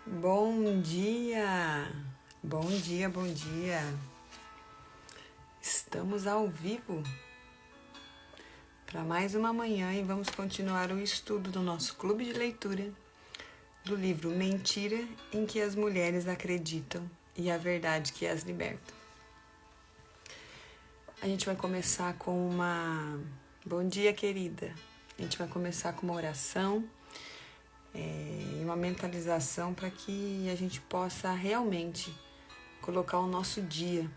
Bom dia! Bom dia, bom dia! Estamos ao vivo para mais uma manhã e vamos continuar o estudo do nosso clube de leitura do livro Mentira em que as mulheres acreditam e a verdade que as liberta. A gente vai começar com uma... Bom dia, querida! A gente vai começar com uma oração e uma mentalização para que a gente possa realmente colocar o nosso dia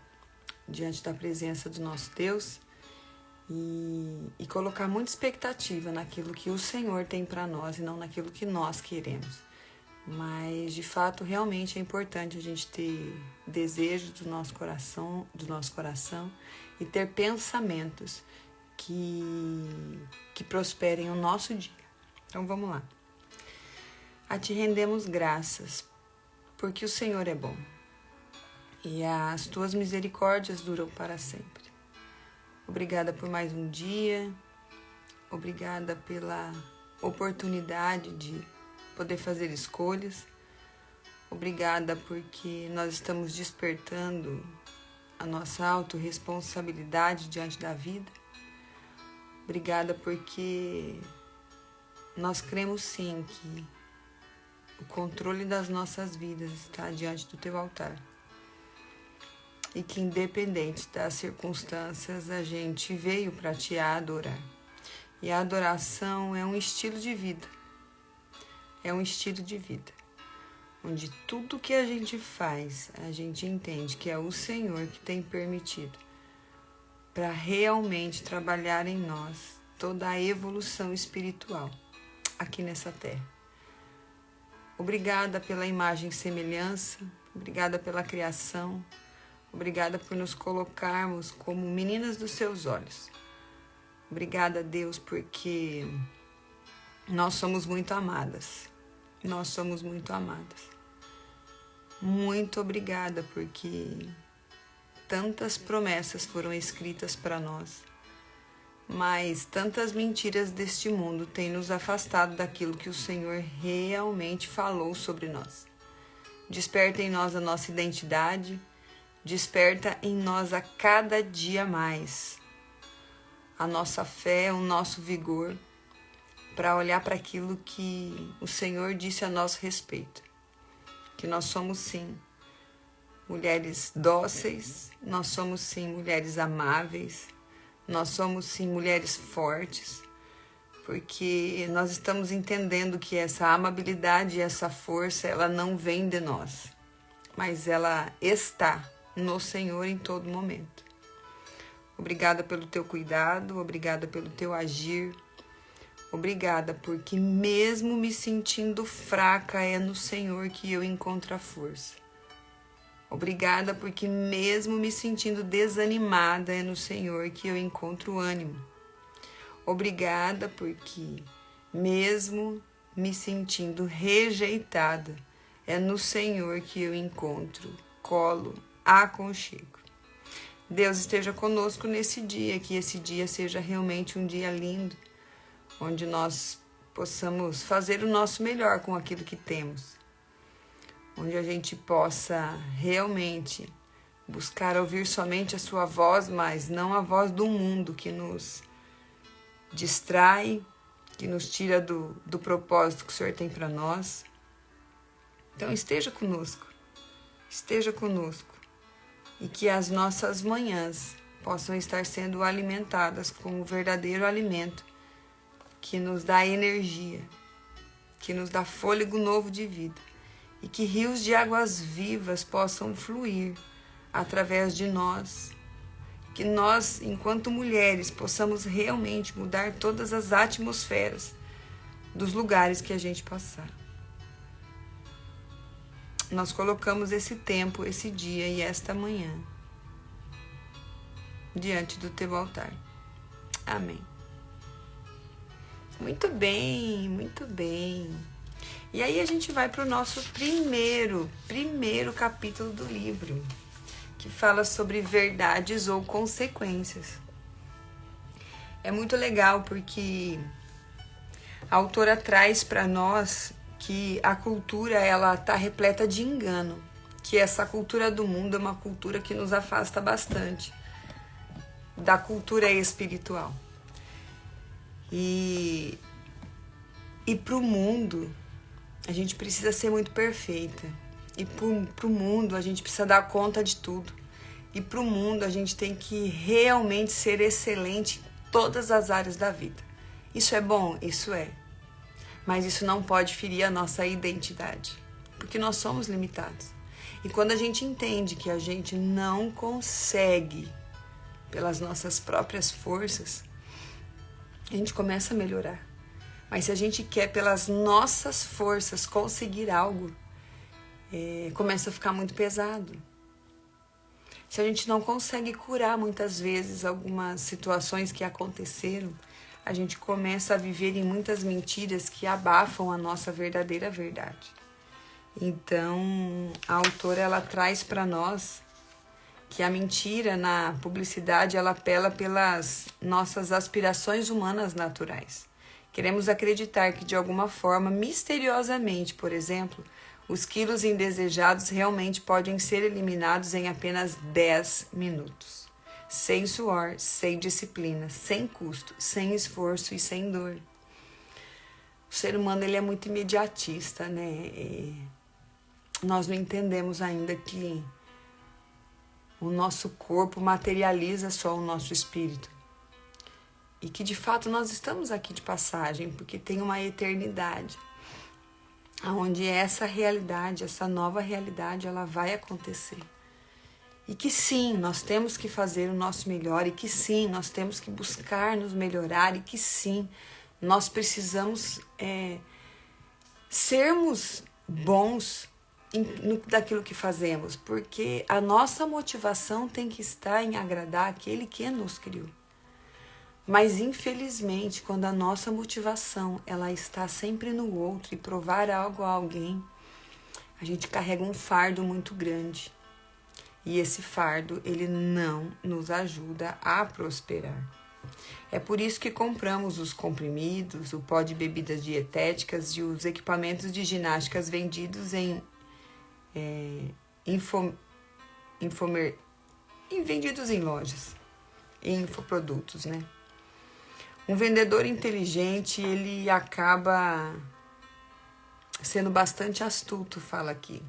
diante da presença do nosso Deus e colocar muita expectativa naquilo que o Senhor tem para nós e não naquilo que nós queremos. Mas, de fato, realmente é importante a gente ter desejos do nosso coração e ter pensamentos que prosperem o nosso dia. Então, vamos lá. A Ti rendemos graças, porque o Senhor é bom e as Tuas misericórdias duram para sempre. Obrigada por mais um dia, obrigada pela oportunidade de poder fazer escolhas, obrigada porque nós estamos despertando a nossa autorresponsabilidade diante da vida, obrigada porque nós cremos sim que o controle das nossas vidas está diante do Teu altar. E que independente das circunstâncias, a gente veio para Te adorar. E a adoração é um estilo de vida. É um estilo de vida. Onde tudo que a gente faz, a gente entende que é o Senhor que tem permitido para realmente trabalhar em nós toda a evolução espiritual aqui nessa terra. Obrigada pela imagem e semelhança, obrigada pela criação, obrigada por nos colocarmos como meninas dos Seus olhos. Obrigada, Deus, porque nós somos muito amadas. Nós somos muito amadas. Muito obrigada, porque tantas promessas foram escritas para nós. Mas tantas mentiras deste mundo têm nos afastado daquilo que o Senhor realmente falou sobre nós. Desperta em nós a nossa identidade, desperta em nós a cada dia mais a nossa fé, o nosso vigor, para olhar para aquilo que o Senhor disse a nosso respeito. Que nós somos sim mulheres dóceis, nós somos sim mulheres amáveis, nós somos sim mulheres fortes, porque nós estamos entendendo que essa amabilidade e essa força, ela não vem de nós, mas ela está no Senhor em todo momento. Obrigada pelo Teu cuidado, obrigada pelo Teu agir, obrigada porque mesmo me sentindo fraca, é no Senhor que eu encontro a força. Obrigada porque mesmo me sentindo desanimada, é no Senhor que eu encontro ânimo. Obrigada porque mesmo me sentindo rejeitada, é no Senhor que eu encontro colo, aconchego. Deus esteja conosco nesse dia, que esse dia seja realmente um dia lindo, onde nós possamos fazer o nosso melhor com aquilo que temos. Onde a gente possa realmente buscar ouvir somente a Sua voz, mas não a voz do mundo que nos distrai, que nos tira do propósito que o Senhor tem para nós. Então esteja conosco e que as nossas manhãs possam estar sendo alimentadas com o verdadeiro alimento que nos dá energia, que nos dá fôlego novo de vida. E que rios de águas vivas possam fluir através de nós. Que nós, enquanto mulheres, possamos realmente mudar todas as atmosferas dos lugares que a gente passar. Nós colocamos esse tempo, esse dia e esta manhã diante do Teu altar. Amém. Muito bem, muito bem. E aí a gente vai para o nosso primeiro capítulo do livro, que fala sobre verdades ou consequências. É muito legal porque a autora traz para nós que a cultura ela está repleta de engano, que essa cultura do mundo é uma cultura que nos afasta bastante da cultura espiritual. E para o mundo, a gente precisa ser muito perfeita. E para o mundo, a gente precisa dar conta de tudo. E para o mundo, a gente tem que realmente ser excelente em todas as áreas da vida. Isso é bom? Isso é. Mas isso não pode ferir a nossa identidade, porque nós somos limitados. E quando a gente entende que a gente não consegue pelas nossas próprias forças, a gente começa a melhorar. Mas se a gente quer pelas nossas forças conseguir algo, começa a ficar muito pesado. Se a gente não consegue curar muitas vezes algumas situações que aconteceram, a gente começa a viver em muitas mentiras que abafam a nossa verdadeira verdade. Então, a autora ela traz para nós que a mentira na publicidade ela apela pelas nossas aspirações humanas naturais. Queremos acreditar que de alguma forma, misteriosamente, por exemplo, os quilos indesejados realmente podem ser eliminados em apenas 10 minutos. Sem suor, sem disciplina, sem custo, sem esforço e sem dor. O ser humano ele é muito imediatista, né? Nós não entendemos ainda que o nosso corpo materializa só o nosso espírito. E que de fato nós estamos aqui de passagem, porque tem uma eternidade, onde essa realidade, essa nova realidade, ela vai acontecer. E que sim, nós temos que fazer o nosso melhor, e que sim, nós temos que buscar nos melhorar, e que sim, nós precisamos sermos bons daquilo que fazemos, porque a nossa motivação tem que estar em agradar aquele que nos criou. Mas infelizmente, quando a nossa motivação ela está sempre no outro e provar algo a alguém, a gente carrega um fardo muito grande. E esse fardo, ele não nos ajuda a prosperar. É por isso que compramos os comprimidos, o pó de bebidas dietéticas e os equipamentos de ginásticas vendidos vendidos em lojas, em infoprodutos, né? Um vendedor inteligente, ele acaba sendo bastante astuto, fala aqui,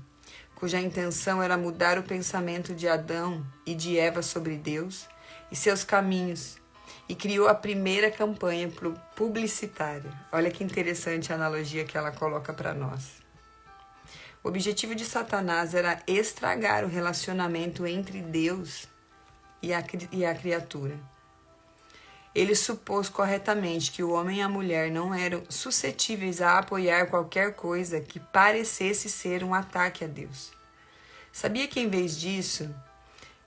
cuja intenção era mudar o pensamento de Adão e de Eva sobre Deus e seus caminhos, e criou a primeira campanha publicitária. Olha que interessante a analogia que ela coloca para nós. O objetivo de Satanás era estragar o relacionamento entre Deus e a criatura. Ele supôs corretamente que o homem e a mulher não eram suscetíveis a apoiar qualquer coisa que parecesse ser um ataque a Deus. Sabia que, em vez disso,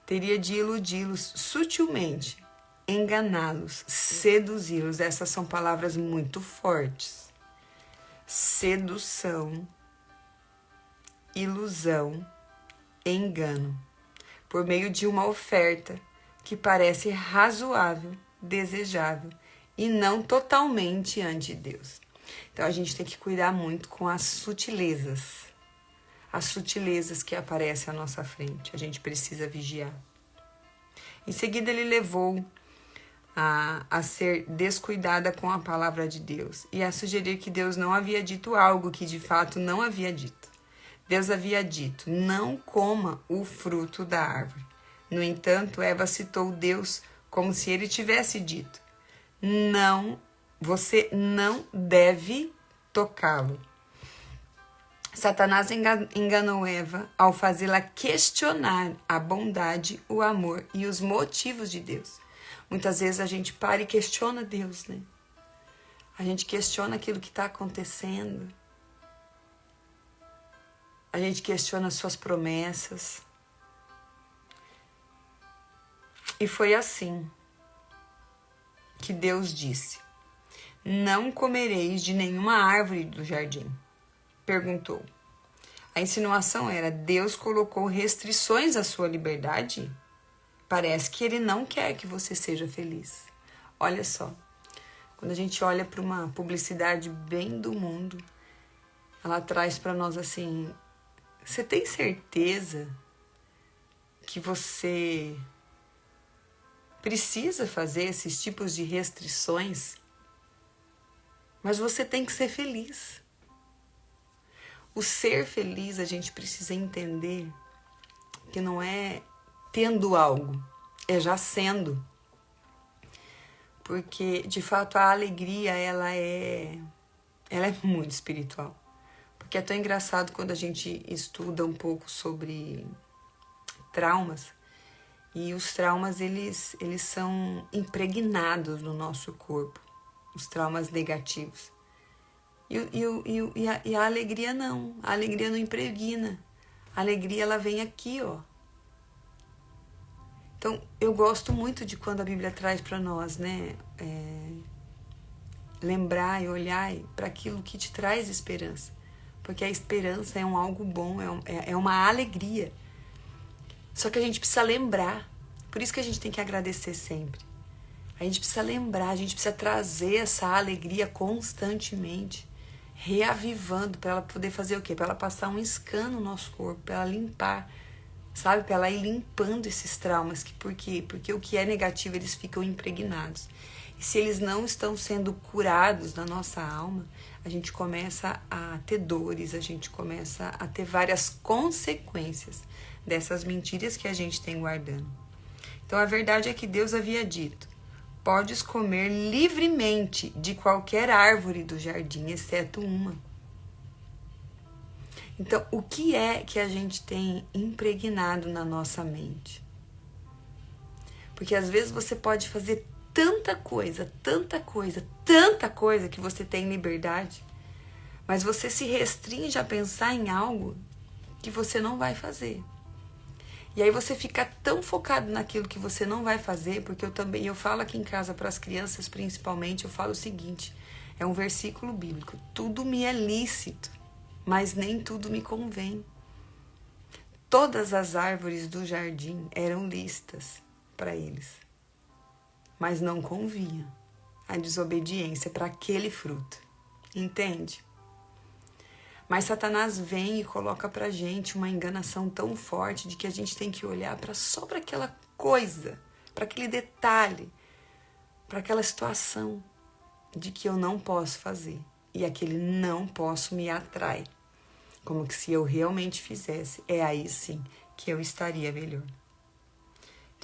teria de iludi-los sutilmente, enganá-los, seduzi-los. Essas são palavras muito fortes. Sedução, ilusão, engano, por meio de uma oferta que parece razoável, desejável e não totalmente ante Deus. Então a gente tem que cuidar muito com as sutilezas que aparecem à nossa frente. A gente precisa vigiar. Em seguida ele levou a ser descuidada com a palavra de Deus e a sugerir que Deus não havia dito algo que de fato não havia dito. Deus havia dito: não coma o fruto da árvore. No entanto, Eva citou Deus como se ele tivesse dito: não, você não deve tocá-lo. Satanás enganou Eva ao fazê-la questionar a bondade, o amor e os motivos de Deus. Muitas vezes a gente para e questiona Deus, né? A gente questiona aquilo que está acontecendo. A gente questiona suas promessas. E foi assim que Deus disse: não comereis de nenhuma árvore do jardim. Perguntou. A insinuação era: Deus colocou restrições à sua liberdade? Parece que ele não quer que você seja feliz. Olha só, quando a gente olha para uma publicidade bem do mundo, ela traz para nós assim: você tem certeza que você precisa fazer esses tipos de restrições? Mas você tem que ser feliz. O ser feliz, a gente precisa entender que não é tendo algo, é já sendo. Porque, de fato, a alegria, ela é muito espiritual. Porque é tão engraçado quando a gente estuda um pouco sobre traumas, e os traumas, eles são impregnados no nosso corpo, os traumas negativos. E a alegria não, a alegria não impregna. A alegria, ela vem aqui, ó. Então, eu gosto muito de quando a Bíblia traz para nós, né? Lembrar e olhar para aquilo que te traz esperança. Porque a esperança é algo bom, é uma alegria. Só que a gente precisa lembrar. Por isso que a gente tem que agradecer sempre. A gente precisa lembrar, a gente precisa trazer essa alegria constantemente, reavivando, para ela poder fazer o quê? Para ela passar um scan no nosso corpo, para ela limpar, sabe? Para ela ir limpando esses traumas. Por quê? Porque o que é negativo, eles ficam impregnados. E se eles não estão sendo curados na nossa alma, a gente começa a ter dores, a gente começa a ter várias consequências dessas mentiras que a gente tem guardando. Então a verdade é que Deus havia dito: podes comer livremente de qualquer árvore do jardim, exceto uma. Então, o que é que a gente tem impregnado na nossa mente? Porque às vezes você pode fazer tanta coisa que você tem liberdade, mas você se restringe a pensar em algo que você não vai fazer. E aí você fica tão focado naquilo que você não vai fazer, porque eu falo aqui em casa para as crianças principalmente, eu falo o seguinte, é um versículo bíblico: tudo me é lícito, mas nem tudo me convém. Todas as árvores do jardim eram lícitas para eles, mas não convinha a desobediência para aquele fruto, entende? Mas Satanás vem e coloca pra gente uma enganação tão forte de que a gente tem que olhar só para aquela coisa, para aquele detalhe, para aquela situação de que eu não posso fazer. E aquele não posso me atrai. Como que se eu realmente fizesse, é aí sim que eu estaria melhor.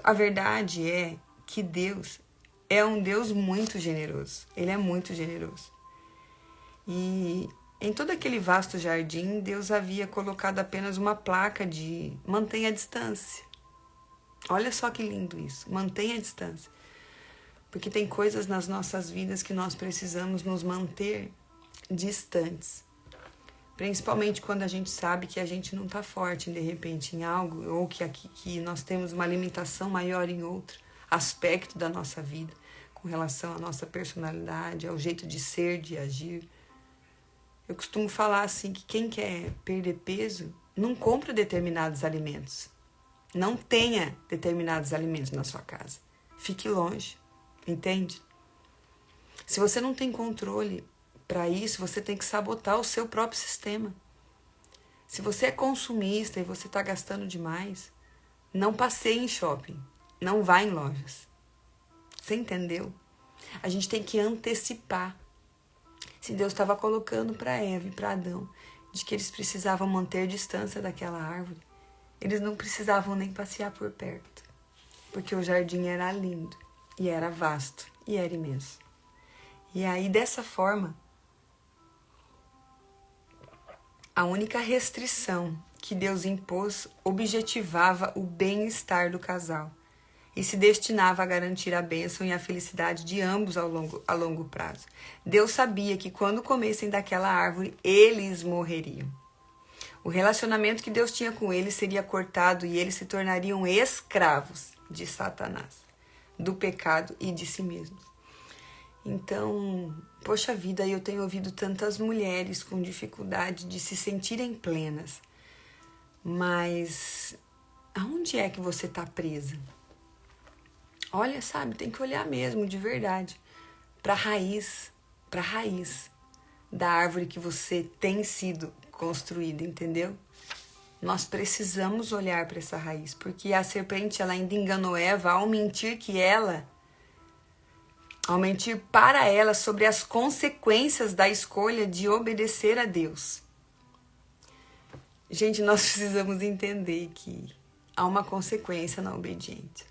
A verdade é que Deus é um Deus muito generoso. Ele é muito generoso. E em todo aquele vasto jardim, Deus havia colocado apenas uma placa de mantenha a distância. Olha só que lindo isso, mantenha a distância. Porque tem coisas nas nossas vidas que nós precisamos nos manter distantes. Principalmente quando a gente sabe que a gente não está forte, de repente, em algo, ou que nós temos uma limitação maior em outro aspecto da nossa vida, com relação à nossa personalidade, ao jeito de ser, de agir. Eu costumo falar assim que quem quer perder peso não compra determinados alimentos. Não tenha determinados alimentos na sua casa. Fique longe, entende? Se você não tem controle para isso, você tem que sabotar o seu próprio sistema. Se você é consumista e você está gastando demais, não passeie em shopping, não vá em lojas. Você entendeu? A gente tem que antecipar. Se Deus estava colocando para Eva e para Adão de que eles precisavam manter distância daquela árvore, eles não precisavam nem passear por perto, porque o jardim era lindo, e era vasto, e era imenso. E aí, dessa forma, a única restrição que Deus impôs objetivava o bem-estar do casal e se destinava a garantir a bênção e a felicidade de ambos a longo prazo. Deus sabia que quando comessem daquela árvore, eles morreriam. O relacionamento que Deus tinha com eles seria cortado e eles se tornariam escravos de Satanás, do pecado e de si mesmos. Então, poxa vida, eu tenho ouvido tantas mulheres com dificuldade de se sentirem plenas. Mas aonde é que você está presa? Olha, sabe, tem que olhar mesmo, de verdade, para a raiz, da árvore que você tem sido construída, entendeu? Nós precisamos olhar para essa raiz, porque a serpente ela ainda enganou Eva ao mentir para ela sobre as consequências da escolha de obedecer a Deus. Gente, nós precisamos entender que há uma consequência na obediência.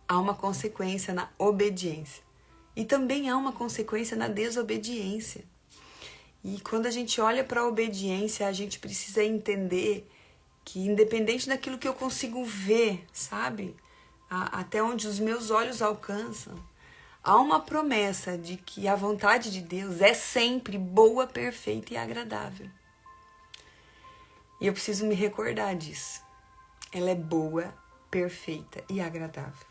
Há uma consequência na obediência. E também há uma consequência na desobediência. E quando a gente olha para a obediência, a gente precisa entender que independente daquilo que eu consigo ver, sabe? Até onde os meus olhos alcançam, há uma promessa de que a vontade de Deus é sempre boa, perfeita e agradável. E eu preciso me recordar disso. Ela é boa, perfeita e agradável.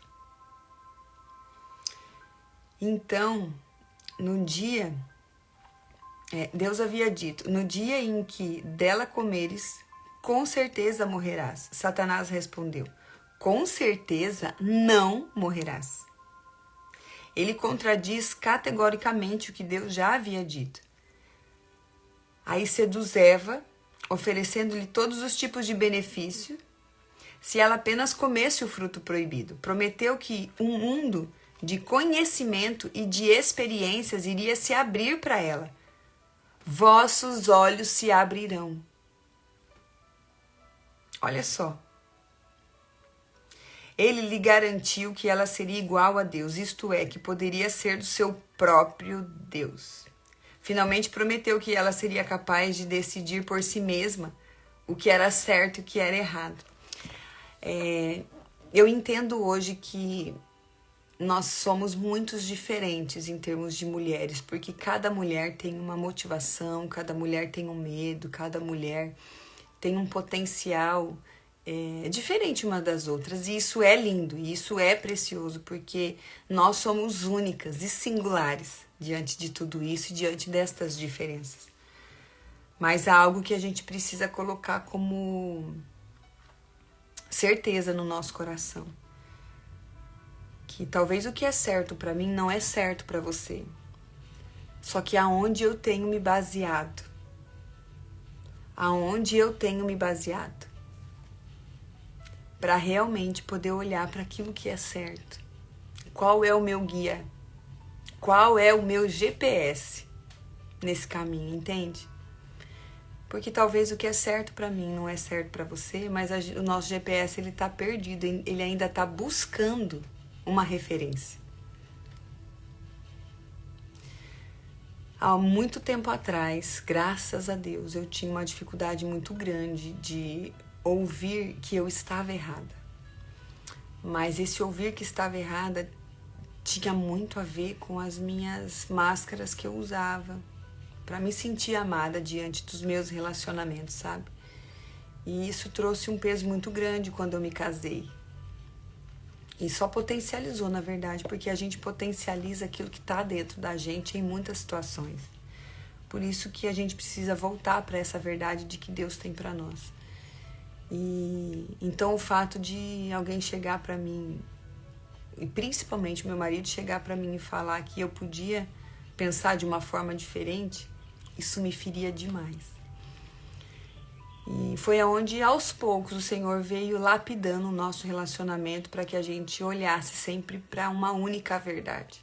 Então, Deus havia dito, no dia em que dela comeres, com certeza morrerás. Satanás respondeu, com certeza não morrerás. Ele contradiz categoricamente o que Deus já havia dito. Aí seduz Eva, oferecendo-lhe todos os tipos de benefício, se ela apenas comesse o fruto proibido. Prometeu que um mundo de conhecimento e de experiências iria se abrir para ela. Vossos olhos se abrirão. Olha só. Ele lhe garantiu que ela seria igual a Deus, isto é, que poderia ser do seu próprio Deus. Finalmente prometeu que ela seria capaz de decidir por si mesma o que era certo e o que era errado. Eu entendo hoje que nós somos muito diferentes em termos de mulheres, porque cada mulher tem uma motivação, cada mulher tem um medo, cada mulher tem um potencial diferente uma das outras, e isso é lindo, e isso é precioso, porque nós somos únicas e singulares diante de tudo isso e diante destas diferenças. Mas há algo que a gente precisa colocar como certeza no nosso coração. Que talvez o que é certo para mim não é certo para você. Só que aonde eu tenho me baseado? Aonde eu tenho me baseado? Para realmente poder olhar para aquilo que é certo. Qual é o meu guia? Qual é o meu GPS nesse caminho, entende? Porque talvez o que é certo para mim não é certo para você, mas o nosso GPS ele tá perdido, ele ainda está buscando uma referência. Há muito tempo atrás, graças a Deus, eu tinha uma dificuldade muito grande de ouvir que eu estava errada. Mas esse ouvir que estava errada tinha muito a ver com as minhas máscaras que eu usava para me sentir amada diante dos meus relacionamentos, sabe? E isso trouxe um peso muito grande quando eu me casei. E só potencializou, na verdade, porque a gente potencializa aquilo que está dentro da gente em muitas situações. Por isso que a gente precisa voltar para essa verdade de que Deus tem para nós. E então o fato de alguém chegar para mim, e principalmente meu marido chegar para mim e falar que eu podia pensar de uma forma diferente, isso me feria demais. E foi aonde, aos poucos, o Senhor veio lapidando o nosso relacionamento para que a gente olhasse sempre para uma única verdade,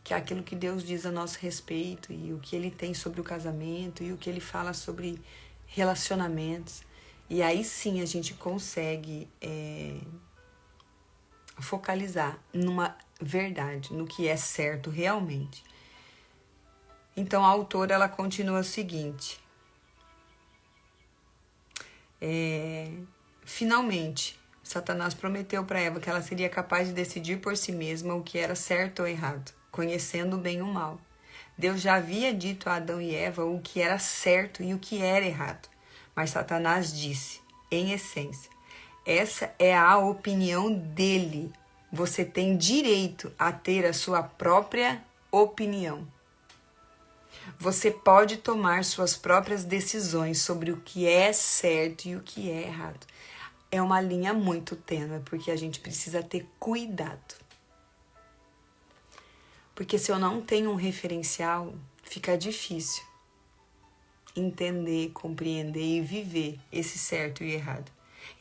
que é aquilo que Deus diz a nosso respeito e o que Ele tem sobre o casamento e o que Ele fala sobre relacionamentos. E aí sim a gente consegue focalizar numa verdade, no que é certo realmente. Então a autora ela continua o seguinte: finalmente, Satanás prometeu para Eva que ela seria capaz de decidir por si mesma o que era certo ou errado, conhecendo o bem e o mal. Deus já havia dito a Adão e Eva o que era certo e o que era errado, mas Satanás disse, em essência, essa é a opinião dele. Você tem direito a ter a sua própria opinião. Você pode tomar suas próprias decisões sobre o que é certo e o que é errado. É uma linha muito tênue, porque a gente precisa ter cuidado. Porque se eu não tenho um referencial, fica difícil entender, compreender e viver esse certo e errado.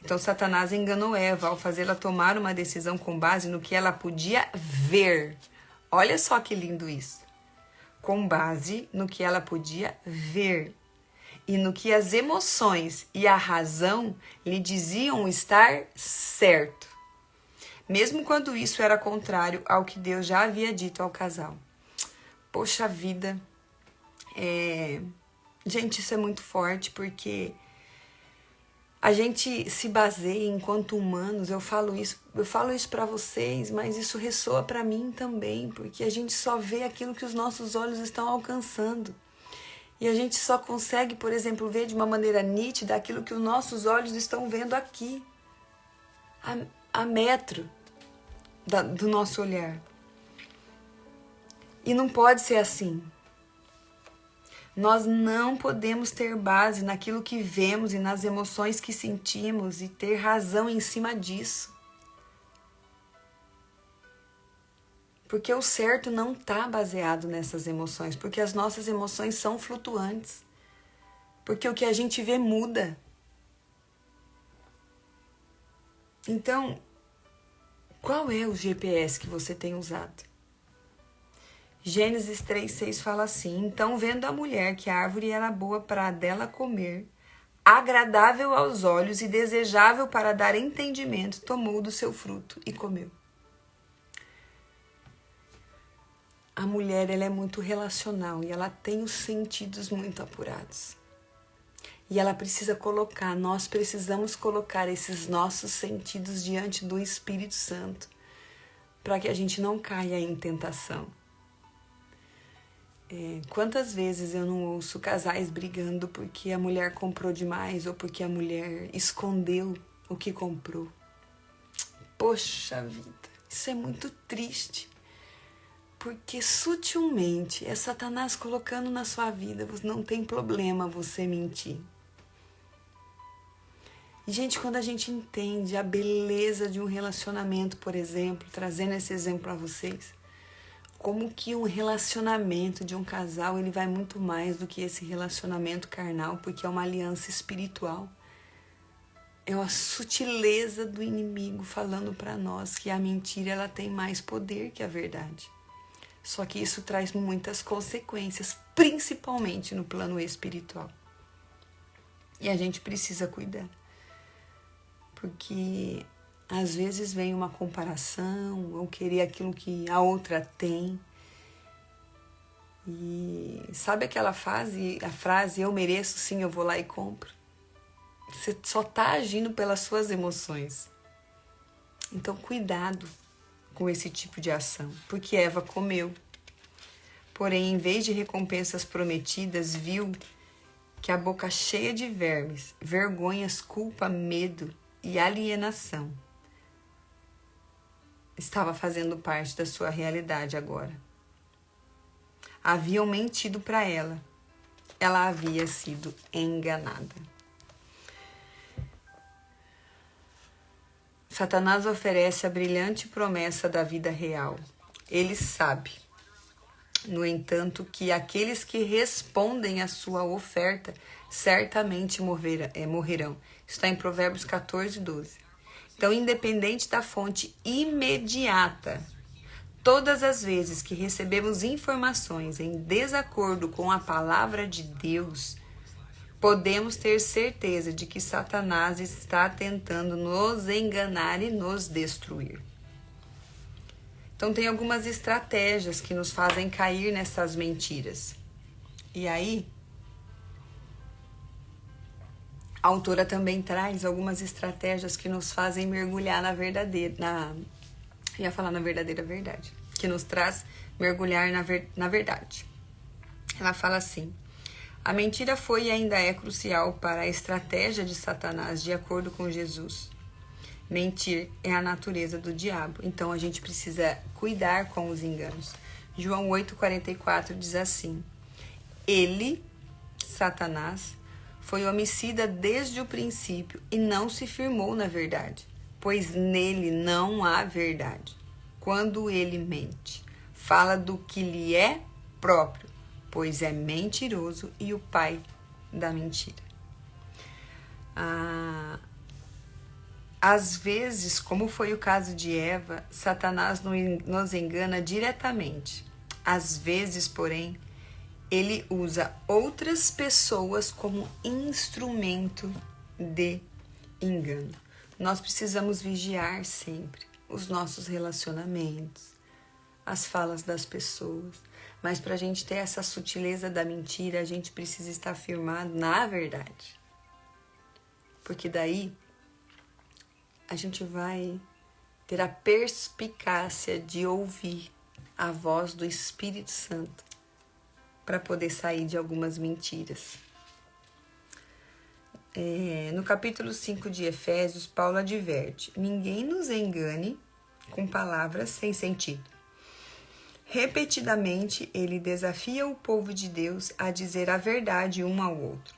Então, Satanás enganou Eva ao fazê-la tomar uma decisão com base no que ela podia ver. Olha só que lindo isso. Com base no que ela podia ver e no que as emoções e a razão lhe diziam estar certo, mesmo quando isso era contrário ao que Deus já havia dito ao casal. Poxa vida, gente, isso é muito forte, porque a gente se baseia enquanto humanos. Eu falo isso para vocês, mas isso ressoa para mim também, porque a gente só vê aquilo que os nossos olhos estão alcançando. E a gente só consegue, por exemplo, ver de uma maneira nítida aquilo que os nossos olhos estão vendo aqui, a metro do nosso olhar. E não pode ser assim. Nós não podemos ter base naquilo que vemos e nas emoções que sentimos e ter razão em cima disso. Porque o certo não está baseado nessas emoções, porque as nossas emoções são flutuantes. Porque o que a gente vê muda. Então, qual é o GPS que você tem usado? Gênesis 3:6 fala assim: então, vendo a mulher que a árvore era boa para dela comer, agradável aos olhos e desejável para dar entendimento, tomou do seu fruto e comeu. A mulher, ela é muito relacional e ela tem os sentidos muito apurados. E ela precisa colocar, nós precisamos colocar esses nossos sentidos diante do Espírito Santo, para que a gente não caia em tentação. Quantas vezes eu não ouço casais brigando porque a mulher comprou demais ou porque a mulher escondeu o que comprou? Poxa vida, isso é muito triste. Porque sutilmente é Satanás colocando na sua vida, não tem problema você mentir. E, gente, quando a gente entende a beleza de um relacionamento, por exemplo, trazendo esse exemplo para vocês, como que um relacionamento de um casal, ele vai muito mais do que esse relacionamento carnal, porque é uma aliança espiritual. É a sutileza do inimigo falando para nós que a mentira, ela tem mais poder que a verdade. Só que isso traz muitas consequências, principalmente no plano espiritual. E a gente precisa cuidar. Porque às vezes vem uma comparação, ou querer aquilo que a outra tem. E sabe aquela frase, eu mereço, sim, eu vou lá e compro? Você só está agindo pelas suas emoções. Então, cuidado com esse tipo de ação, porque Eva comeu. Porém, em vez de recompensas prometidas, viu que a boca cheia de vermes, vergonhas, culpa, medo e alienação estava fazendo parte da sua realidade agora. Haviam mentido para ela. Ela havia sido enganada. Satanás oferece a brilhante promessa da vida real. Ele sabe, no entanto, que aqueles que respondem à sua oferta certamente morrerão. Está em Provérbios 14:12. Então, independente da fonte imediata, todas as vezes que recebemos informações em desacordo com a palavra de Deus, podemos ter certeza de que Satanás está tentando nos enganar e nos destruir. Então, tem algumas estratégias que nos fazem cair nessas mentiras. E aí, a autora também traz algumas estratégias que nos fazem mergulhar na verdadeira verdade, que nos traz mergulhar na verdade. Ela fala assim: a mentira foi e ainda é crucial para a estratégia de Satanás, de acordo com Jesus. Mentir é a natureza do diabo, então a gente precisa cuidar com os enganos. João 8,44 diz assim: ele, Satanás, foi homicida desde o princípio e não se firmou na verdade, pois nele não há verdade. Quando ele mente, fala do que lhe é próprio, pois é mentiroso e o pai da mentira. Às vezes, como foi o caso de Eva, Satanás nos engana diretamente. Às vezes, porém, ele usa outras pessoas como instrumento de engano. Nós precisamos vigiar sempre os nossos relacionamentos, as falas das pessoas. Mas para a gente ter essa sutileza da mentira, a gente precisa estar firmado na verdade. Porque daí a gente vai ter a perspicácia de ouvir a voz do Espírito Santo para poder sair de algumas mentiras. No capítulo 5 de Efésios, Paulo adverte: ninguém nos engane com palavras sem sentido. Repetidamente, ele desafia o povo de Deus a dizer a verdade um ao outro.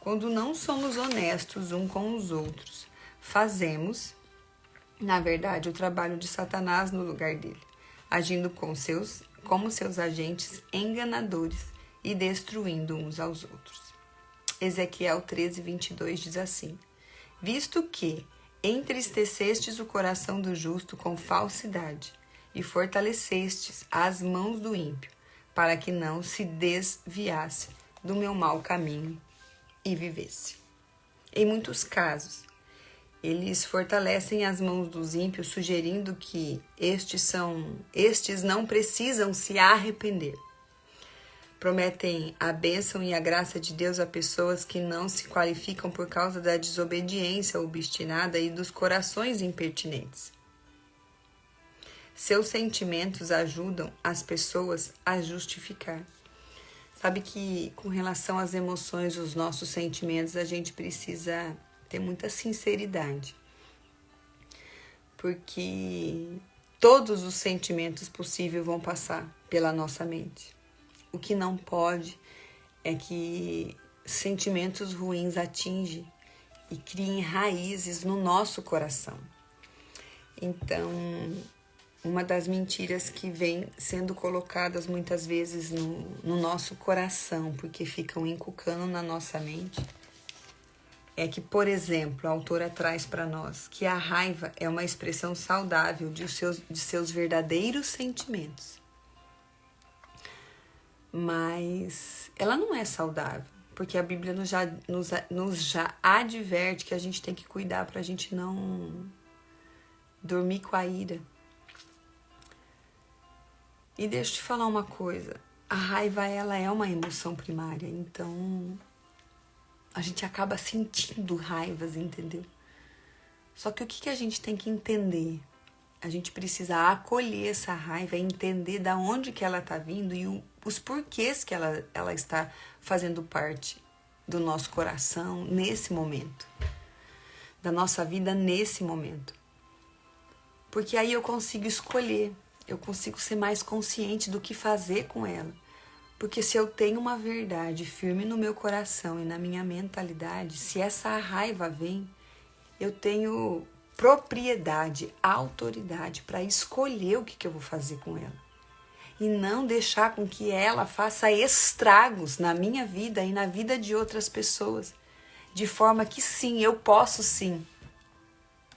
Quando não somos honestos um com os outros, fazemos, na verdade, o trabalho de Satanás no lugar dele, agindo como seus agentes enganadores e destruindo uns aos outros. Ezequiel 13:22 diz assim: visto que entristecestes o coração do justo com falsidade e fortalecestes as mãos do ímpio, para que não se desviasse do meu mau caminho e vivesse. Em muitos casos, eles fortalecem as mãos dos ímpios, sugerindo que estes não precisam se arrepender. Prometem a bênção e a graça de Deus a pessoas que não se qualificam por causa da desobediência obstinada e dos corações impertinentes. Seus sentimentos ajudam as pessoas a justificar. Sabe que com relação às emoções, os nossos sentimentos, a gente precisa ter muita sinceridade. Porque todos os sentimentos possíveis vão passar pela nossa mente. O que não pode é que sentimentos ruins atingem e criem raízes no nosso coração. Então, uma das mentiras que vem sendo colocadas muitas vezes no nosso coração, porque ficam inculcando na nossa mente, é que, por exemplo, a autora traz para nós que a raiva é uma expressão saudável de seus verdadeiros sentimentos. Mas ela não é saudável, porque a Bíblia nos já adverte que a gente tem que cuidar para a gente não dormir com a ira. E deixa eu te falar uma coisa, a raiva ela é uma emoção primária, então a gente acaba sentindo raivas, entendeu? Só que o que a gente tem que entender? A gente precisa acolher essa raiva, entender da onde que ela está vindo e os porquês que ela está fazendo parte do nosso coração nesse momento, da nossa vida nesse momento. Porque aí eu consigo escolher, eu consigo ser mais consciente do que fazer com ela. Porque se eu tenho uma verdade firme no meu coração e na minha mentalidade, se essa raiva vem, eu tenho propriedade, autoridade para escolher o que eu vou fazer com ela. E não deixar com que ela faça estragos na minha vida e na vida de outras pessoas. De forma que sim, eu posso sim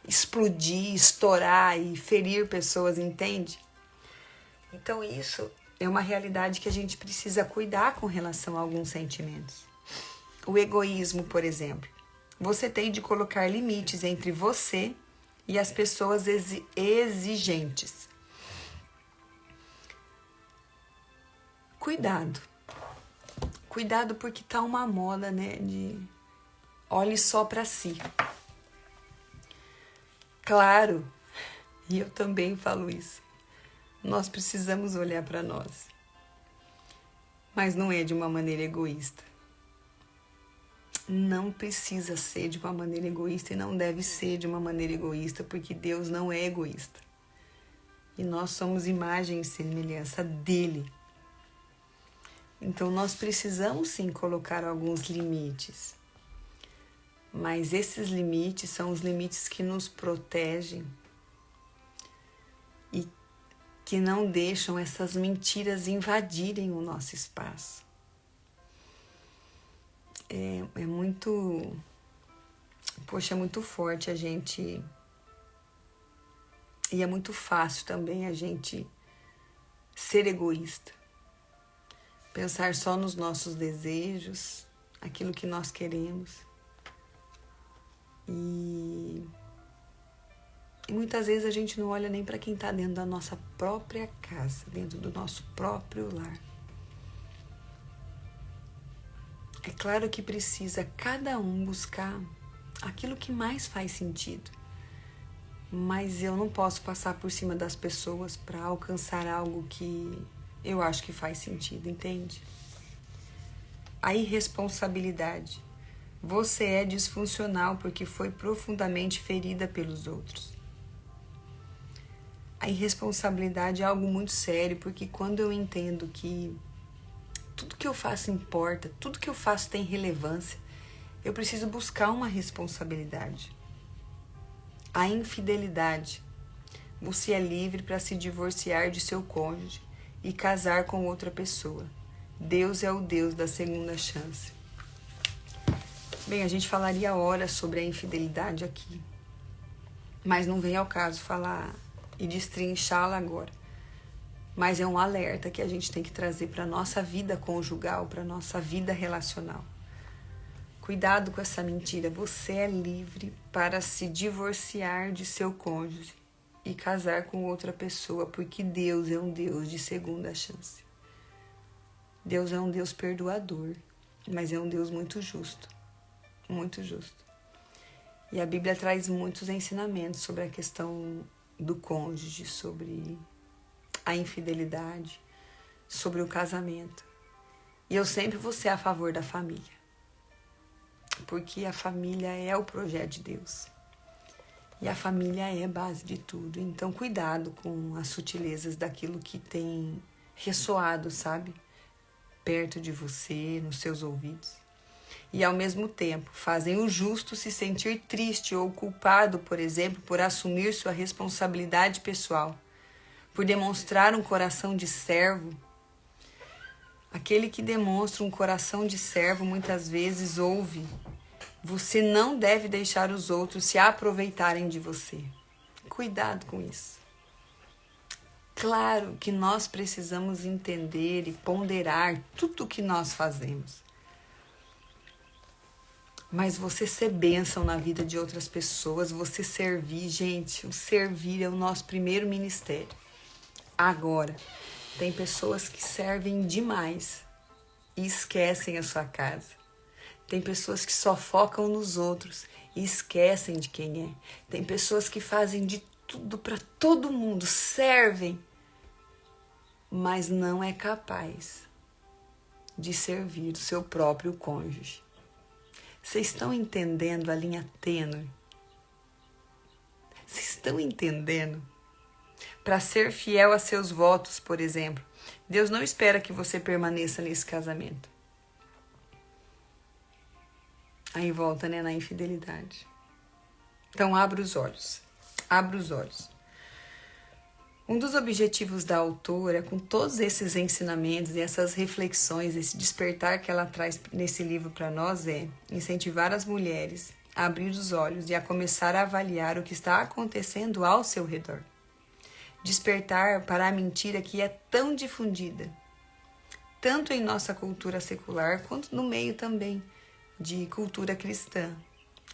explodir, estourar e ferir pessoas, entende? Então isso é uma realidade que a gente precisa cuidar com relação a alguns sentimentos. O egoísmo, por exemplo. Você tem de colocar limites entre você e as pessoas exigentes. Cuidado. Cuidado porque tá uma moda, né, de olhe só para si. Claro, e eu também falo isso. Nós precisamos olhar para nós. Mas não é de uma maneira egoísta. Não precisa ser de uma maneira egoísta e não deve ser de uma maneira egoísta, porque Deus não é egoísta. E nós somos imagem e semelhança dele. Então nós precisamos sim colocar alguns limites. Mas esses limites são os limites que nos protegem e que não deixam essas mentiras invadirem o nosso espaço. é muito... Poxa, é muito forte a gente... E é muito fácil também a gente ser egoísta. Pensar só nos nossos desejos, aquilo que nós queremos. E muitas vezes a gente não olha nem para quem está dentro da nossa própria casa, dentro do nosso próprio lar. É claro que precisa cada um buscar aquilo que mais faz sentido. Mas eu não posso passar por cima das pessoas para alcançar algo que eu acho que faz sentido, entende? A irresponsabilidade. Você é disfuncional porque foi profundamente ferida pelos outros. A irresponsabilidade é algo muito sério, porque quando eu entendo que tudo que eu faço importa, tudo que eu faço tem relevância, eu preciso buscar uma responsabilidade. A infidelidade. Você é livre para se divorciar de seu cônjuge e casar com outra pessoa. Deus é o Deus da segunda chance. Bem, a gente falaria horas sobre a infidelidade aqui, mas não vem ao caso falar e destrinchá-la agora. Mas é um alerta que a gente tem que trazer para a nossa vida conjugal, para a nossa vida relacional. Cuidado com essa mentira. Você é livre para se divorciar de seu cônjuge e casar com outra pessoa, porque Deus é um Deus de segunda chance. Deus é um Deus perdoador, mas é um Deus muito justo. Muito justo. E a Bíblia traz muitos ensinamentos sobre a questão do cônjuge, sobre a infidelidade, sobre o casamento. E eu sempre vou ser a favor da família, porque a família é o projeto de Deus. E a família é a base de tudo. Então, cuidado com as sutilezas daquilo que tem ressoado, sabe? Perto de você, nos seus ouvidos. E, ao mesmo tempo, fazem o justo se sentir triste ou culpado, por exemplo, por assumir sua responsabilidade pessoal, por demonstrar um coração de servo. Aquele que demonstra um coração de servo muitas vezes ouve: você não deve deixar os outros se aproveitarem de você. Cuidado com isso. Claro que nós precisamos entender e ponderar tudo o que nós fazemos. Mas você ser bênção na vida de outras pessoas, você servir, gente, o servir é o nosso primeiro ministério. Agora, tem pessoas que servem demais e esquecem a sua casa. Tem pessoas que só focam nos outros e esquecem de quem é. Tem pessoas que fazem de tudo para todo mundo, servem, mas não é capaz de servir o seu próprio cônjuge. Vocês estão entendendo a linha tênue? Vocês estão entendendo? Para ser fiel a seus votos, por exemplo, Deus não espera que você permaneça nesse casamento. Aí volta, né, na infidelidade. Então, abra os olhos. Abra os olhos. Um dos objetivos da autora, com todos esses ensinamentos e essas reflexões, esse despertar que ela traz nesse livro para nós, é incentivar as mulheres a abrir os olhos e a começar a avaliar o que está acontecendo ao seu redor. Despertar para a mentira que é tão difundida, tanto em nossa cultura secular, quanto no meio também de cultura cristã.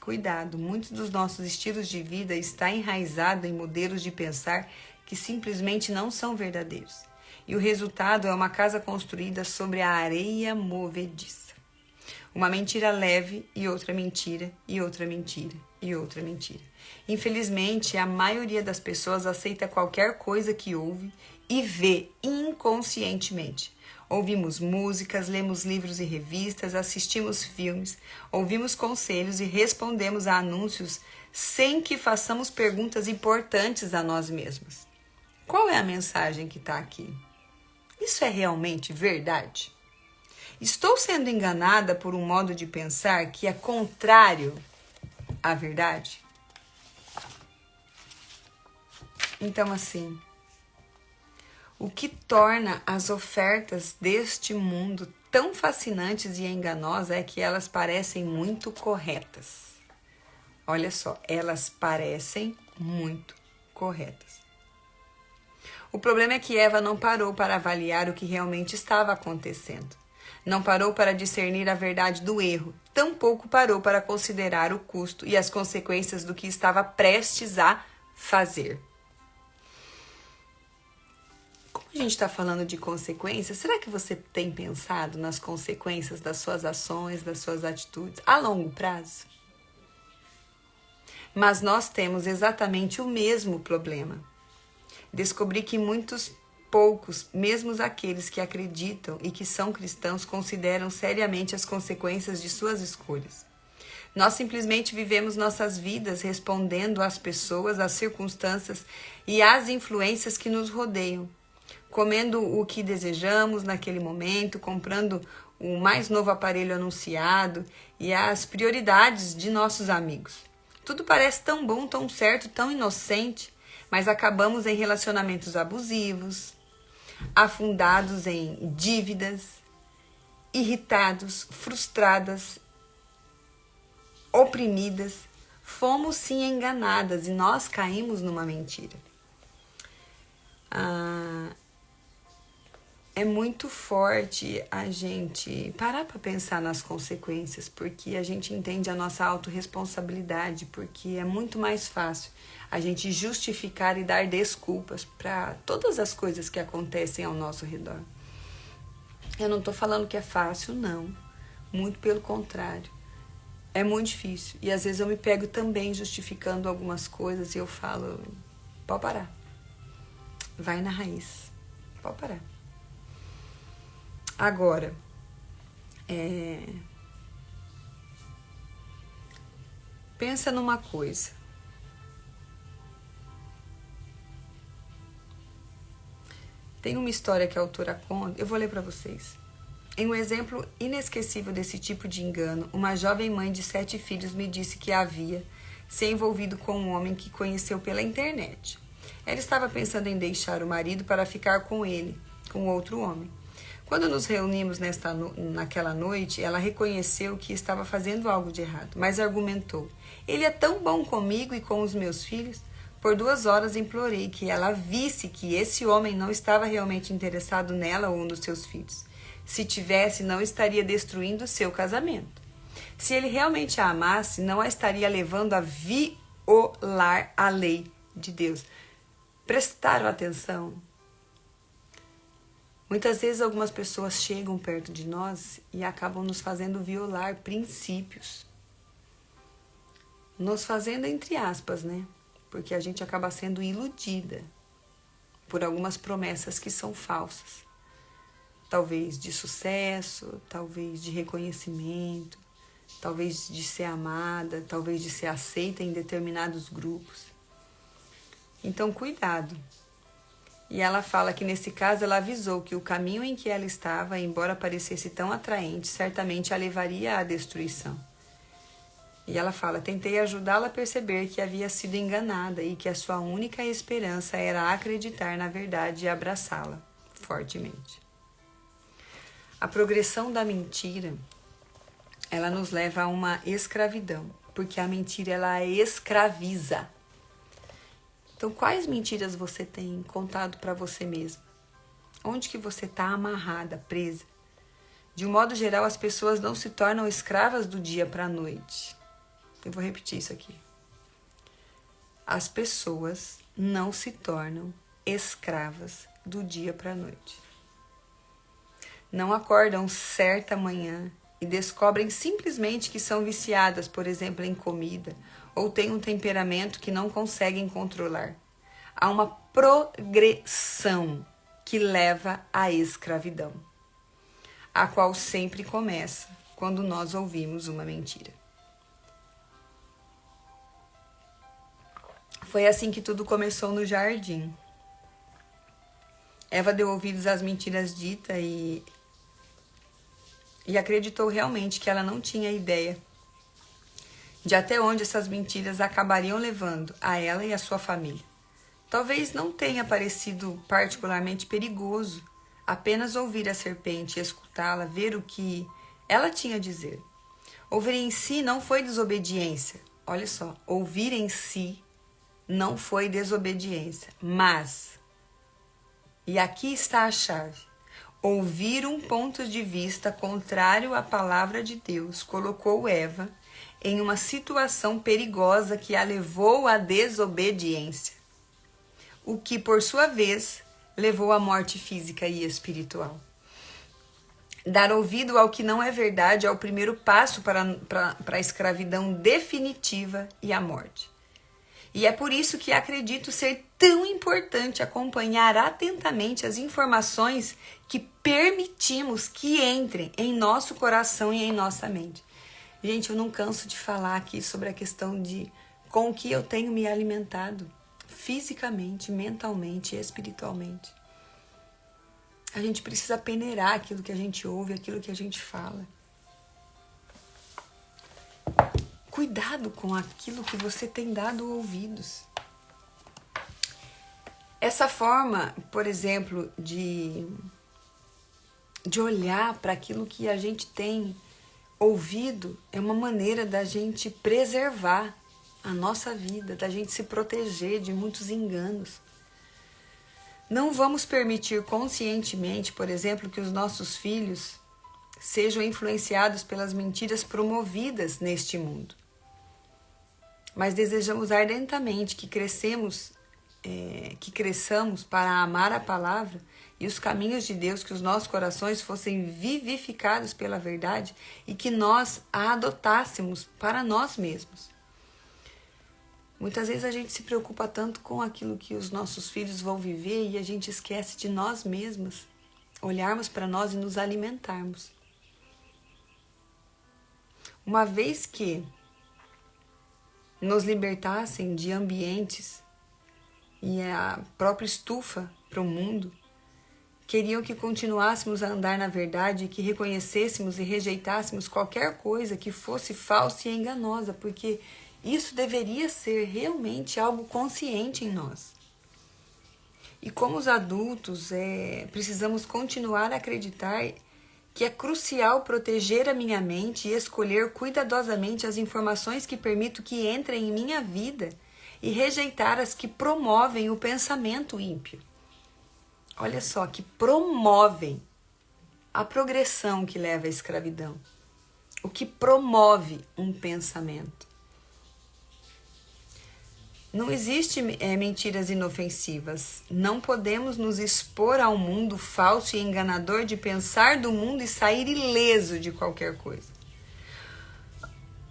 Cuidado, muitos dos nossos estilos de vida está enraizado em modelos de pensar que simplesmente não são verdadeiros. E o resultado é uma casa construída sobre a areia movediça. Uma mentira leve e outra mentira, e outra mentira, e outra mentira. Infelizmente, a maioria das pessoas aceita qualquer coisa que ouve e vê inconscientemente. Ouvimos músicas, lemos livros e revistas, assistimos filmes, ouvimos conselhos e respondemos a anúncios sem que façamos perguntas importantes a nós mesmos. Qual é a mensagem que está aqui? Isso é realmente verdade? Estou sendo enganada por um modo de pensar que é contrário à verdade? Então, o que torna as ofertas deste mundo tão fascinantes e enganosas é que elas parecem muito corretas. Olha só, elas parecem muito corretas. O problema é que Eva não parou para avaliar o que realmente estava acontecendo. Não parou para discernir a verdade do erro. Tampouco parou para considerar o custo e as consequências do que estava prestes a fazer. Como a gente está falando de consequências, será que você tem pensado nas consequências das suas ações, das suas atitudes a longo prazo? Mas nós temos exatamente o mesmo problema. Descobri que poucos, mesmo aqueles que acreditam e que são cristãos, consideram seriamente as consequências de suas escolhas. Nós simplesmente vivemos nossas vidas respondendo às pessoas, às circunstâncias e às influências que nos rodeiam. Comendo o que desejamos naquele momento, comprando o mais novo aparelho anunciado e as prioridades de nossos amigos. Tudo parece tão bom, tão certo, tão inocente, mas acabamos em relacionamentos abusivos, afundados em dívidas, irritados, frustradas, oprimidas. Fomos sim enganadas e nós caímos numa mentira. É muito forte a gente parar para pensar nas consequências, porque a gente entende a nossa autorresponsabilidade, porque é muito mais fácil a gente justificar e dar desculpas para todas as coisas que acontecem ao nosso redor. Eu não estou falando que é fácil, não. Muito pelo contrário. É muito difícil. E às vezes eu me pego também justificando algumas coisas e eu falo, pode parar. Vai na raiz. Pode parar. Agora, pensa numa coisa. Tem uma história que a autora conta, eu vou ler para vocês. Em um exemplo inesquecível desse tipo de engano, uma jovem mãe de 7 filhos me disse que havia se envolvido com um homem que conheceu pela internet. Ela estava pensando em deixar o marido para ficar com ele, com outro homem. Quando nos reunimos naquela noite, ela reconheceu que estava fazendo algo de errado, mas argumentou. Ele é tão bom comigo e com os meus filhos. Por 2 horas implorei que ela visse que esse homem não estava realmente interessado nela ou um dos seus filhos. Se tivesse, não estaria destruindo o seu casamento. Se ele realmente a amasse, não a estaria levando a violar a lei de Deus. Prestaram atenção? Muitas vezes algumas pessoas chegam perto de nós e acabam nos fazendo violar princípios. Nos fazendo entre aspas, né? Porque a gente acaba sendo iludida por algumas promessas que são falsas. Talvez de sucesso, talvez de reconhecimento, talvez de ser amada, talvez de ser aceita em determinados grupos. Então, cuidado. E ela fala que nesse caso ela avisou que o caminho em que ela estava, embora parecesse tão atraente, certamente a levaria à destruição. E ela fala, tentei ajudá-la a perceber que havia sido enganada e que a sua única esperança era acreditar na verdade e abraçá-la fortemente. A progressão da mentira, ela nos leva a uma escravidão, porque a mentira ela escraviza. Então, quais mentiras você tem contado para você mesmo? Onde que você está amarrada, presa? De um modo geral, as pessoas não se tornam escravas do dia para a noite. Eu vou repetir isso aqui. As pessoas não se tornam escravas do dia para a noite. Não acordam certa manhã e descobrem simplesmente que são viciadas, por exemplo, em comida, ou têm um temperamento que não conseguem controlar. Há uma progressão que leva à escravidão, a qual sempre começa quando nós ouvimos uma mentira. Foi assim que tudo começou no jardim. Eva deu ouvidos às mentiras ditas e acreditou realmente que ela não tinha ideia de até onde essas mentiras acabariam levando a ela e a sua família. Talvez não tenha parecido particularmente perigoso apenas ouvir a serpente e escutá-la, ver o que ela tinha a dizer. Ouvir em si não foi desobediência. Olha só, ouvir em si não foi desobediência, mas, e aqui está a chave, ouvir um ponto de vista contrário à palavra de Deus colocou Eva em uma situação perigosa que a levou à desobediência, o que, por sua vez, levou à morte física e espiritual. Dar ouvido ao que não é verdade é o primeiro passo para a escravidão definitiva e a morte. E é por isso que acredito ser tão importante acompanhar atentamente as informações que permitimos que entrem em nosso coração e em nossa mente. Gente, eu não canso de falar aqui sobre a questão de com o que eu tenho me alimentado, fisicamente, mentalmente e espiritualmente. A gente precisa peneirar aquilo que a gente ouve, aquilo que a gente fala. Cuidado com aquilo que você tem dado ouvidos. Essa forma, por exemplo, de olhar para aquilo que a gente tem ouvido é uma maneira da gente preservar a nossa vida, da gente se proteger de muitos enganos. Não vamos permitir conscientemente, por exemplo, que os nossos filhos sejam influenciados pelas mentiras promovidas neste mundo. Mas desejamos ardentemente que cresçamos para amar a palavra e os caminhos de Deus, que os nossos corações fossem vivificados pela verdade e que nós a adotássemos para nós mesmos. Muitas vezes a gente se preocupa tanto com aquilo que os nossos filhos vão viver e a gente esquece de nós mesmos, olharmos para nós e nos alimentarmos. Uma vez que nos libertassem de ambientes e a própria estufa para o mundo, queriam que continuássemos a andar na verdade e que reconhecêssemos e rejeitássemos qualquer coisa que fosse falsa e enganosa, porque isso deveria ser realmente algo consciente em nós. E como os adultos, precisamos continuar a acreditar que é crucial proteger a minha mente e escolher cuidadosamente as informações que permito que entrem em minha vida e rejeitar as que promovem o pensamento ímpio. Olha só, que promovem a progressão que leva à escravidão. O que promove um pensamento. Não existe mentiras inofensivas. Não podemos nos expor ao mundo falso e enganador de pensar do mundo e sair ileso de qualquer coisa.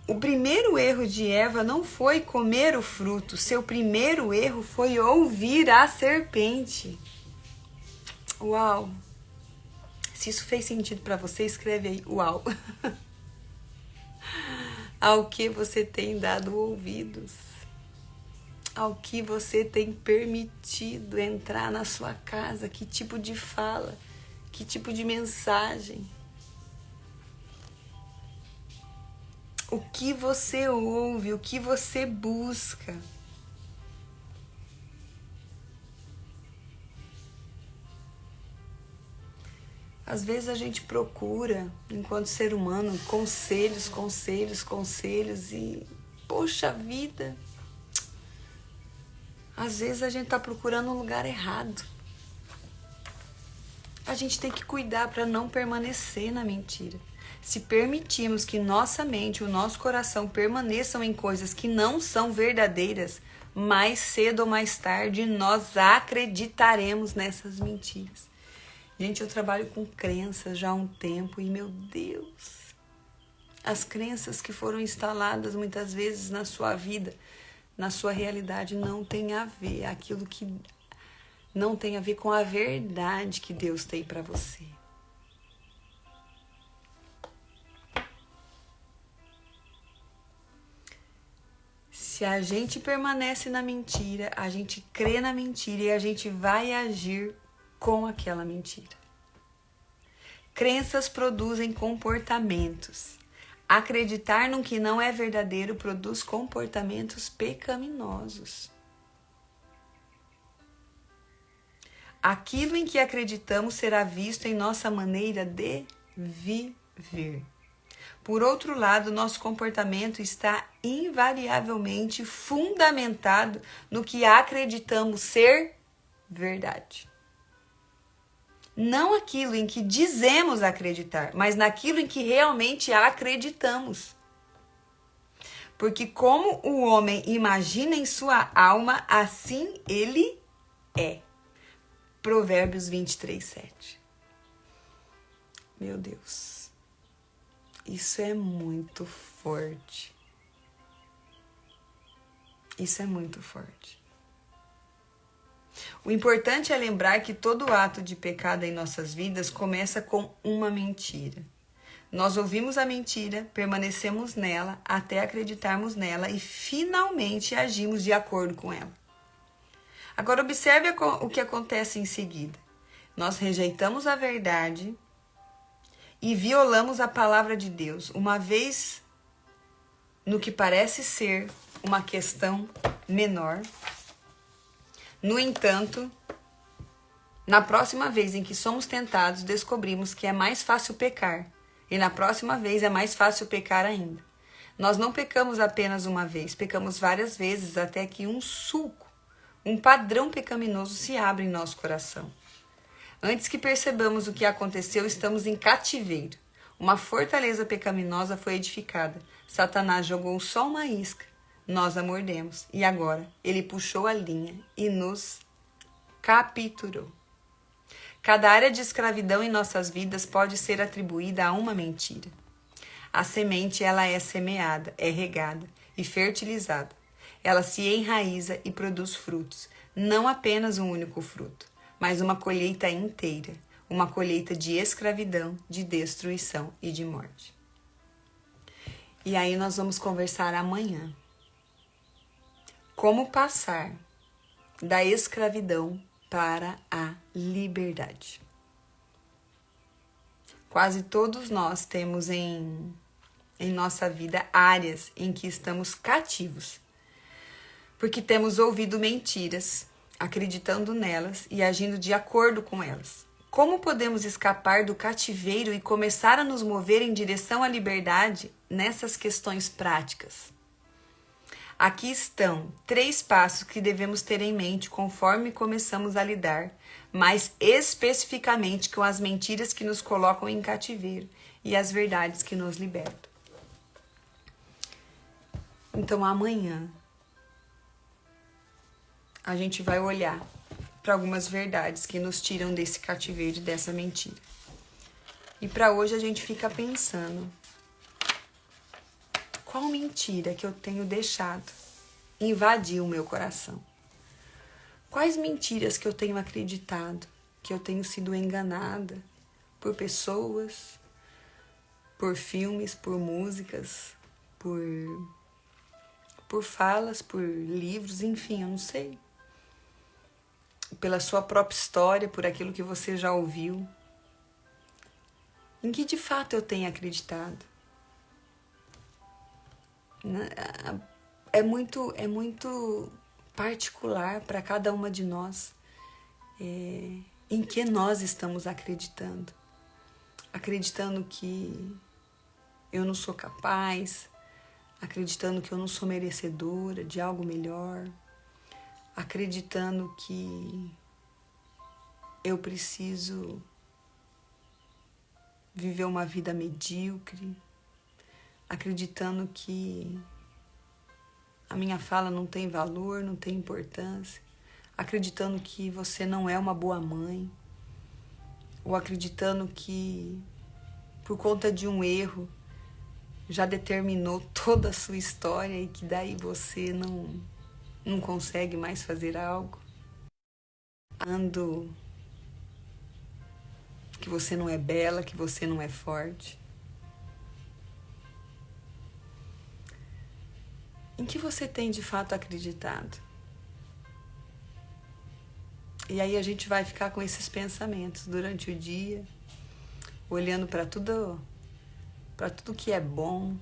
O primeiro erro de Eva não foi comer o fruto. Seu primeiro erro foi ouvir a serpente. Uau! Se isso fez sentido para você, escreve aí, uau! Ao que você tem dado ouvidos. Ao que você tem permitido entrar na sua casa, que tipo de fala, que tipo de mensagem. O que você ouve, o que você busca. Às vezes a gente procura, enquanto ser humano, conselhos e, poxa vida, às vezes a gente está procurando um lugar errado. A gente tem que cuidar para não permanecer na mentira. Se permitirmos que nossa mente, o nosso coração permaneçam em coisas que não são verdadeiras, mais cedo ou mais tarde nós acreditaremos nessas mentiras. Gente, eu trabalho com crenças já há um tempo e, meu Deus, as crenças que foram instaladas muitas vezes na sua vida, na sua realidade, não tem a ver, aquilo que não tem a ver com a verdade que Deus tem para você. Se a gente permanece na mentira, a gente crê na mentira e a gente vai agir com aquela mentira. Crenças produzem comportamentos. Acreditar no que não é verdadeiro produz comportamentos pecaminosos. Aquilo em que acreditamos será visto em nossa maneira de viver. Por outro lado, nosso comportamento está invariavelmente fundamentado no que acreditamos ser verdade. Não aquilo em que dizemos acreditar, mas naquilo em que realmente acreditamos. Porque como o homem imagina em sua alma, assim ele é. Provérbios 23, 7. Meu Deus. Isso é muito forte. Isso é muito forte. O importante é lembrar que todo ato de pecado em nossas vidas começa com uma mentira. Nós ouvimos a mentira, permanecemos nela até acreditarmos nela e finalmente agimos de acordo com ela. Agora observe o que acontece em seguida. Nós rejeitamos a verdade e violamos a palavra de Deus, uma vez no que parece ser uma questão menor. No entanto, na próxima vez em que somos tentados, descobrimos que é mais fácil pecar. E na próxima vez é mais fácil pecar ainda. Nós não pecamos apenas uma vez, pecamos várias vezes até que um sulco, um padrão pecaminoso se abre em nosso coração. Antes que percebamos o que aconteceu, estamos em cativeiro. Uma fortaleza pecaminosa foi edificada. Satanás jogou só uma isca. Nós a mordemos. E agora ele puxou a linha e nos capturou. Cada área de escravidão em nossas vidas pode ser atribuída a uma mentira. A semente, ela é semeada, é regada e fertilizada. Ela se enraiza e produz frutos. Não apenas um único fruto, mas uma colheita inteira. Uma colheita de escravidão, de destruição e de morte. E aí nós vamos conversar amanhã. Como passar da escravidão para a liberdade. Quase todos nós temos em nossa vida áreas em que estamos cativos, porque temos ouvido mentiras, acreditando nelas e agindo de acordo com elas. Como podemos escapar do cativeiro e começar a nos mover em direção à liberdade nessas questões práticas? Aqui estão 3 passos que devemos ter em mente conforme começamos a lidar, mais especificamente com as mentiras que nos colocam em cativeiro e as verdades que nos libertam. Então amanhã a gente vai olhar para algumas verdades que nos tiram desse cativeiro e dessa mentira. E para hoje a gente fica pensando: qual mentira que eu tenho deixado invadir o meu coração? Quais mentiras que eu tenho acreditado, que eu tenho sido enganada por pessoas, por filmes, por músicas, por falas, por livros, enfim, eu não sei. Pela sua própria história, por aquilo que você já ouviu. Em que de fato eu tenho acreditado? É muito particular para cada uma de nós em que nós estamos acreditando. Acreditando que eu não sou capaz, acreditando que eu não sou merecedora de algo melhor, acreditando que eu preciso viver uma vida medíocre, acreditando que a minha fala não tem valor, não tem importância, acreditando que você não é uma boa mãe, ou acreditando que por conta de um erro já determinou toda a sua história e que daí você não consegue mais fazer algo, achando que você não é bela, que você não é forte. Em que você tem de fato acreditado? E aí a gente vai ficar com esses pensamentos durante o dia, olhando para tudo que é bom,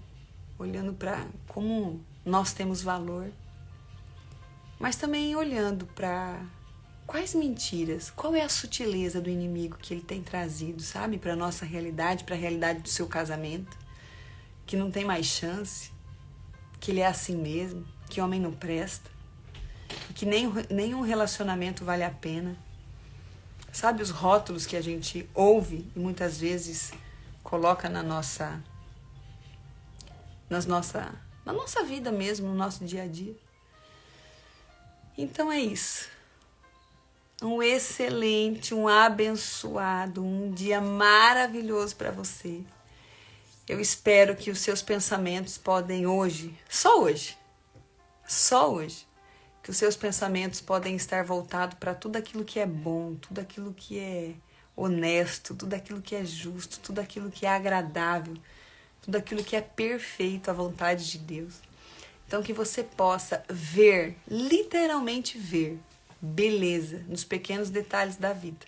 olhando para como nós temos valor, mas também olhando para Quais mentiras? Qual é a sutileza do inimigo que ele tem trazido, sabe? Para a nossa realidade, para a realidade do seu casamento. Que não tem mais chance. Que ele é assim mesmo. Que homem não presta. Que nenhum relacionamento vale a pena. Sabe os rótulos que a gente ouve e muitas vezes coloca na nossa vida mesmo, no nosso dia a dia. Então é isso. Um excelente, um abençoado, um dia maravilhoso para você. Eu espero que os seus pensamentos podem hoje, só hoje, que os seus pensamentos podem estar voltados para tudo aquilo que é bom, tudo aquilo que é honesto, tudo aquilo que é justo, tudo aquilo que é agradável, tudo aquilo que é perfeito à vontade de Deus. Então que você possa ver, literalmente ver, beleza nos pequenos detalhes da vida.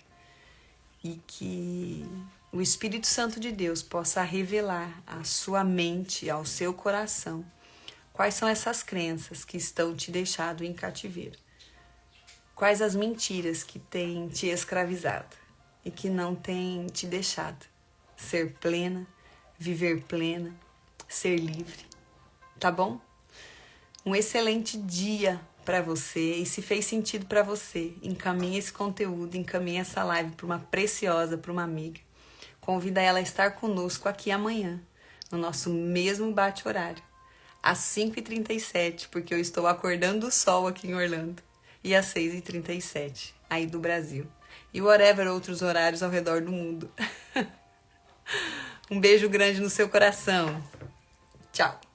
E que o Espírito Santo de Deus possa revelar à sua mente, ao seu coração, quais são essas crenças que estão te deixando em cativeiro. Quais as mentiras que têm te escravizado e que não têm te deixado ser plena, viver plena, ser livre. Tá bom? Um excelente dia para você. E se fez sentido para você, encaminhe esse conteúdo, encaminhe essa live para uma preciosa, para uma amiga. Convida ela a estar conosco aqui amanhã, no nosso mesmo bate-horário, às 5h37, porque eu estou acordando o sol aqui em Orlando, e às 6h37, aí do Brasil. E whatever outros horários ao redor do mundo. Um beijo grande no seu coração. Tchau.